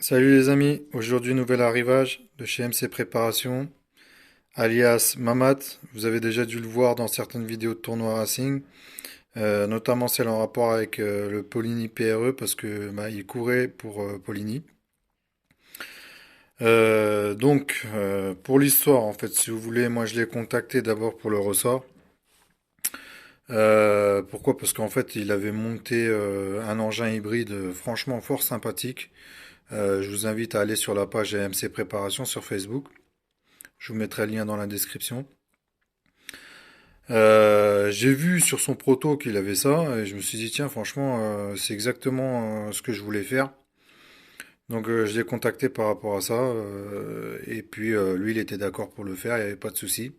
Salut les amis, aujourd'hui nouvel arrivage de chez MC Préparation, alias Mamat. Vous avez déjà dû le voir dans certaines vidéos de tournois Racing, notamment celle en rapport avec le Poligny PRE parce que il courait pour Poligny. Pour l'histoire en fait, si vous voulez, moi je l'ai contacté d'abord pour le ressort. Pourquoi? Parce qu'en fait il avait monté un engin hybride franchement fort sympathique. Je vous invite à aller sur la page MC Préparation sur Facebook. Je vous mettrai le lien dans la description. J'ai vu sur son proto qu'il avait ça et je me suis dit tiens franchement c'est exactement ce que je voulais faire. Donc je l'ai contacté par rapport à ça et puis lui il était d'accord pour le faire, il n'y avait pas de souci.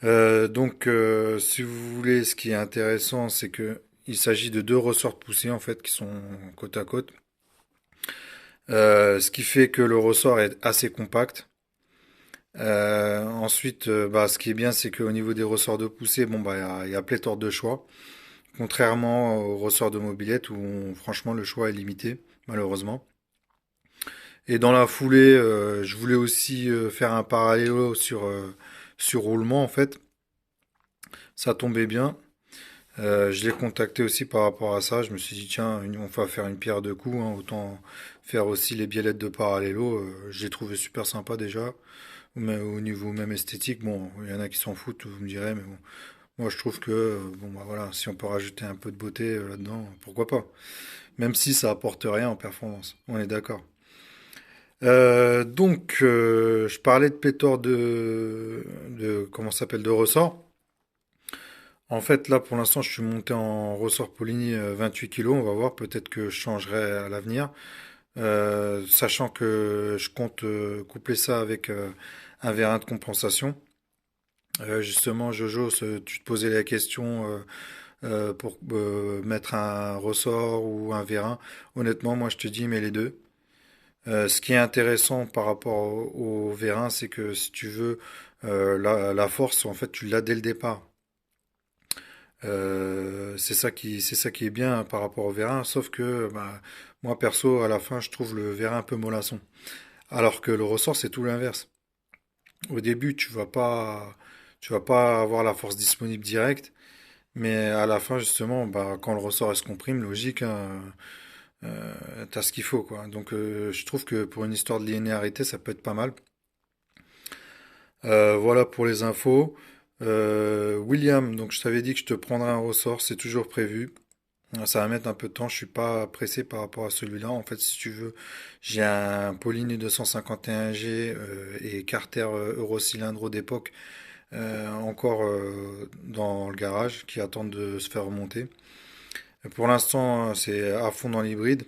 Si vous voulez, ce qui est intéressant c'est que il s'agit de deux ressorts de poussée en fait qui sont côte à côte. Ce qui fait que le ressort est assez compact. Ce qui est bien, c'est qu'au niveau des ressorts de poussée, bon, il y a pléthore de choix. Contrairement aux ressorts de mobilette où, franchement, le choix est limité, malheureusement. Et dans la foulée, je voulais aussi faire un parallélo sur roulement, en fait. Ça tombait bien. Je l'ai contacté aussi par rapport à ça. Je me suis dit, tiens, on va faire une pierre deux coups, hein, autant faire aussi les biellettes de parallélo. Je l'ai trouvé super sympa déjà. Mais au niveau même esthétique, bon, il y en a qui s'en foutent, vous me direz, mais bon, moi je trouve que, bon, bah voilà, si on peut rajouter un peu de beauté là-dedans, pourquoi pas? Même si ça apporte rien en performance, on est d'accord. Je parlais de pléthore comment ça s'appelle, de ressorts. En fait, là, pour l'instant, je suis monté en ressort Poligny 28 kilos. On va voir, peut-être que je changerai à l'avenir. Sachant que je compte coupler ça avec un vérin de compensation. Justement, Jojo, tu te posais la question pour mettre un ressort ou un vérin. Honnêtement, moi, je te dis, mets les deux. Ce qui est intéressant par rapport au vérin, c'est que si tu veux, la force, en fait, tu l'as dès le départ. C'est ça qui est bien par rapport au vérin, sauf que moi, perso, à la fin, je trouve le vérin un peu mollasson. Alors que le ressort, c'est tout l'inverse. Au début, tu vas pas avoir la force disponible directe. Mais à la fin, justement, quand le ressort est se comprime, logique, hein, t'as ce qu'il faut, quoi. Donc, je trouve que pour une histoire de linéarité, ça peut être pas mal. Voilà pour les infos. William, donc je t'avais dit que je te prendrais un ressort, c'est toujours prévu. Ça va mettre un peu de temps, je suis pas pressé par rapport à celui-là. En fait, si tu veux, j'ai un Poligny 251G et Carter Eurocylindro d'époque encore dans le garage qui attendent de se faire remonter. Pour l'instant, c'est à fond dans l'hybride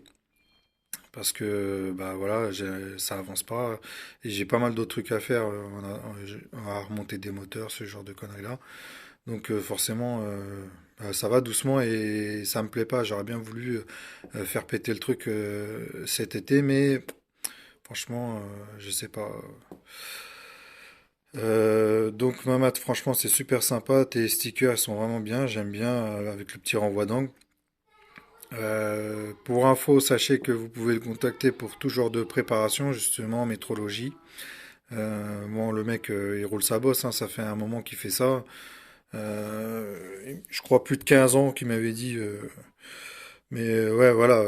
parce que bah voilà, ça avance pas et j'ai pas mal d'autres trucs à faire. À remonter des moteurs, ce genre de conneries-là. Donc forcément, ça va doucement et ça me plaît pas. J'aurais bien voulu faire péter le truc cet été, mais franchement, je sais pas. Mamat, franchement, c'est super sympa. Tes stickers elles sont vraiment bien. J'aime bien avec le petit renvoi d'angle. Pour info, sachez que vous pouvez le contacter pour tout genre de préparation, justement, métrologie. Bon, le mec, il roule sa bosse, hein, ça fait un moment qu'il fait ça. Je crois plus de 15 ans qu'il m'avait dit. Ouais, voilà.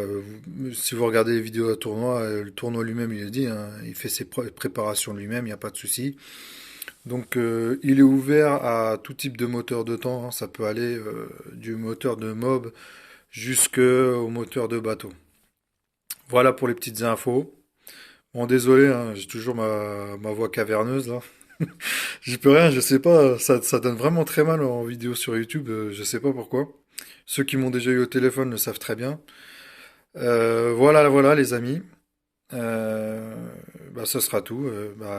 Si vous regardez les vidéos à tournoi, le tournoi lui-même, il a dit, hein, il fait ses préparations lui-même, il n'y a pas de souci. Donc, il est ouvert à tout type de moteur de temps, hein. Ça peut aller du moteur de mob jusqu'au moteur de bateau. Voilà pour les petites infos. Bon, désolé, hein, j'ai toujours ma voix caverneuse là. J'y peux rien, je sais pas, ça donne vraiment très mal en vidéo sur YouTube, je sais pas pourquoi. Ceux qui m'ont déjà eu au téléphone le savent très bien. Voilà, voilà les amis. Euh, Ça sera tout.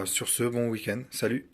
Sur ce, bon week-end. Salut.